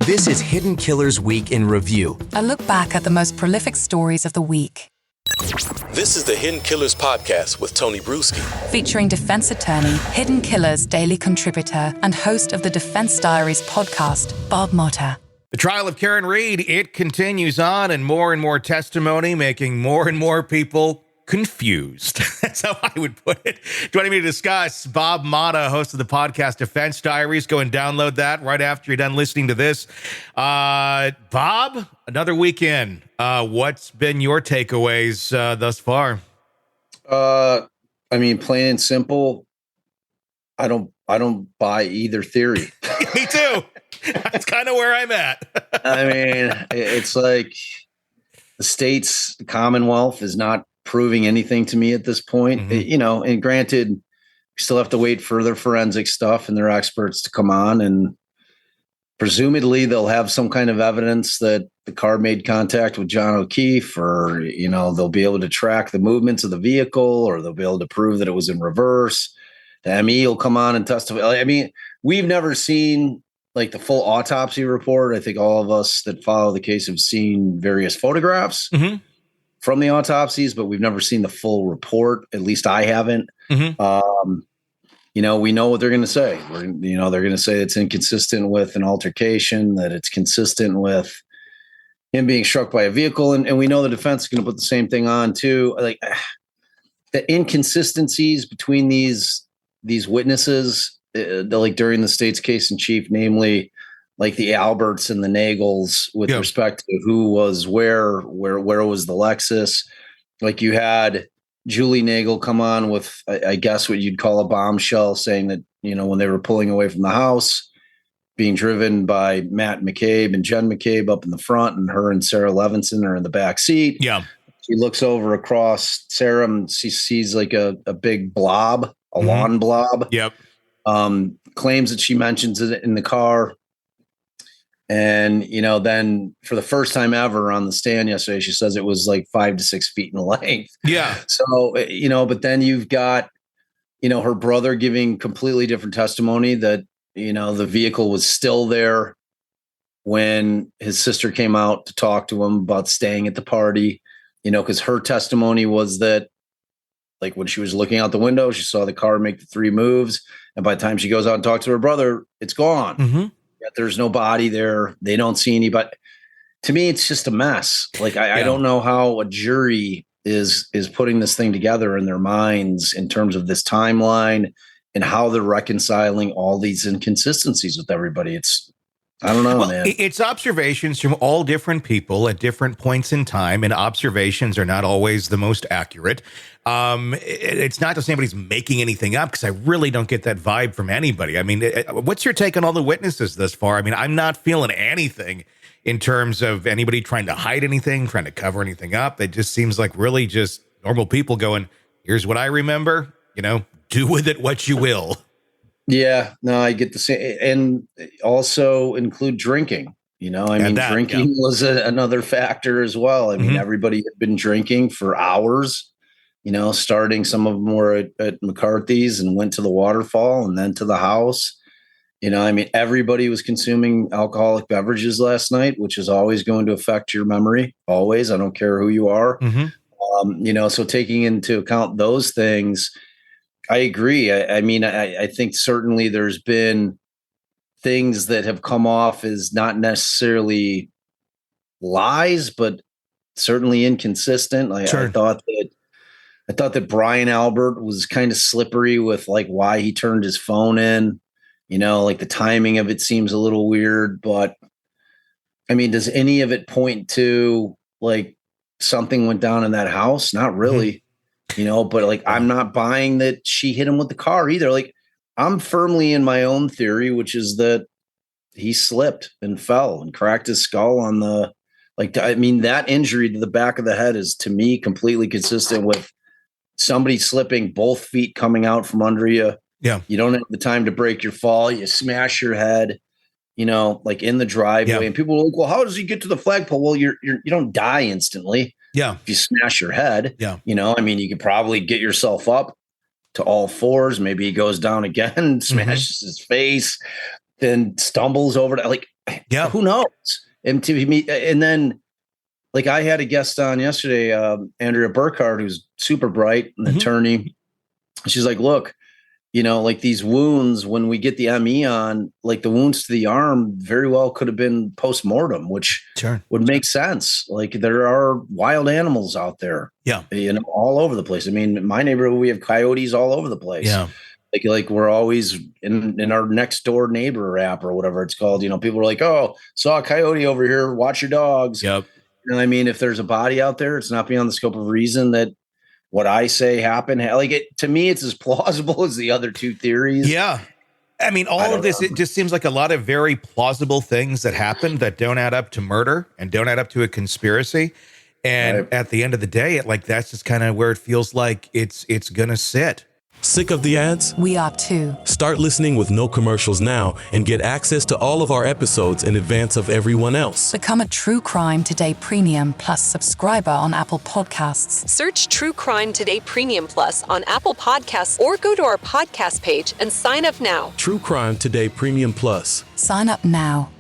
This is Hidden Killers Week in Review. A look back at the most prolific stories of the week. This is the Hidden Killers podcast with Tony Brueski. Featuring defense attorney, Hidden Killers daily contributor, and host of the Defense Diaries podcast, Bob Motta. The trial of Karen Read, it continues on, and more testimony, making more and more people confused. That's how I would put it. Joining me to discuss, Bob Motta, host of the podcast Defense Diaries. Go and download that right after you're done listening to this. Bob, another weekend. What's been your takeaways thus far? Plain and simple, I don't buy either theory. Me too. That's kind of where I'm at. It's like the state's Commonwealth is not proving anything to me at this point. Mm-hmm. And granted, we still have to wait for their forensic stuff and their experts to come on, and presumably they'll have some kind of evidence that the car made contact with John O'Keefe, or, they'll be able to track the movements of the vehicle, or they'll be able to prove that it was in reverse. The ME will come on and testify. We've never seen like the full autopsy report. I think all of us that follow the case have seen various photographs from the autopsies, but we've never seen the full report. At least I haven't. We know what they're going to say. They're going to say it's inconsistent with an altercation, that it's consistent with him being struck by a vehicle. And we know the defense is going to put the same thing on too. Like the inconsistencies between these witnesses, like during the state's case in chief, namely like the Alberts and the Nagels with respect to who was where was the Lexus. Like you had Julie Nagel come on with, I guess what you'd call a bombshell, saying that, when they were pulling away from the house, being driven by Matt McCabe and Jen McCabe up in the front, and her and Sarah Levinson are in the back seat. Yeah. She looks over across Sarah and she sees like a big blob, a lawn blob. Yep. Claims that she mentions it in the car. And, then for the first time ever on the stand yesterday, she says it was like 5 to 6 feet in length. Yeah. So, but then you've got, her brother giving completely different testimony that, the vehicle was still there when his sister came out to talk to him about staying at the party, because her testimony was that, like, when she was looking out the window, she saw the car make the 3 moves. And by the time she goes out and talks to her brother, it's gone. Yet there's no body there. They don't see anybody. To me, it's just a mess. Like, I don't know how a jury is putting this thing together in their minds in terms of this timeline and how they're reconciling all these inconsistencies with everybody. I don't know, man. It's observations from all different people at different points in time, and observations are not always the most accurate. It's not that anybody's making anything up, because I really don't get that vibe from anybody. What's your take on all the witnesses thus far? I'm not feeling anything in terms of anybody trying to hide anything, trying to cover anything up. It just seems like really just normal people going, here's what I remember, do with it what you will. Yeah, no, I get the same. And also include drinking, drinking was another factor as well. Everybody had been drinking for hours, starting, some of them were at McCarthy's and went to the waterfall and then to the house. Everybody was consuming alcoholic beverages last night, which is always going to affect your memory. Always. I don't care who you are. So taking into account those things, I agree. I think certainly there's been things that have come off as not necessarily lies, but certainly inconsistent. Sure. I thought that Brian Albert was kind of slippery with like why he turned his phone in. Like the timing of it seems a little weird, but does any of it point to like something went down in that house? Not really. But like, I'm not buying that she hit him with the car either. Like, I'm firmly in my own theory, which is that he slipped and fell and cracked his skull on that injury to the back of the head is, to me, completely consistent with somebody slipping, both feet coming out from under you. Yeah. You don't have the time to break your fall. You smash your head, like in the driveway. Yeah. And people are like, well, how does he get to the flagpole? Well, you don't die instantly. Yeah. If you smash your head, yeah. You could probably get yourself up to all fours. Maybe he goes down again, smashes his face, then stumbles over to, like, Yeah. Who knows? And to me, and then like I had a guest on yesterday, Andrea Burkhardt, who's super bright, an attorney. She's like, look, like these wounds, when we get the ME on, like the wounds to the arm very well could have been post-mortem, which would make sense. Like there are wild animals out there, all over the place. I mean, in my neighborhood, we have coyotes all over the place. Yeah. Like we're always in our next door neighbor app or whatever it's called. People are like, oh, saw a coyote over here. Watch your dogs. Yep. And I mean, if there's a body out there, it's not beyond the scope of reason that what I say happened. Like to me, it's as plausible as the other two theories. Yeah. I mean, all of this, it just seems like a lot of very plausible things that happened that don't add up to murder and don't add up to a conspiracy. And at the end of the day, that's just kind of where it feels like it's going to sit. Sick of the ads? We are too. Start listening with no commercials now and get access to all of our episodes in advance of everyone else. Become a True Crime Today Premium Plus subscriber on Apple Podcasts. Search True Crime Today Premium Plus on Apple Podcasts or go to our podcast page and sign up now. True Crime Today Premium Plus. Sign up now.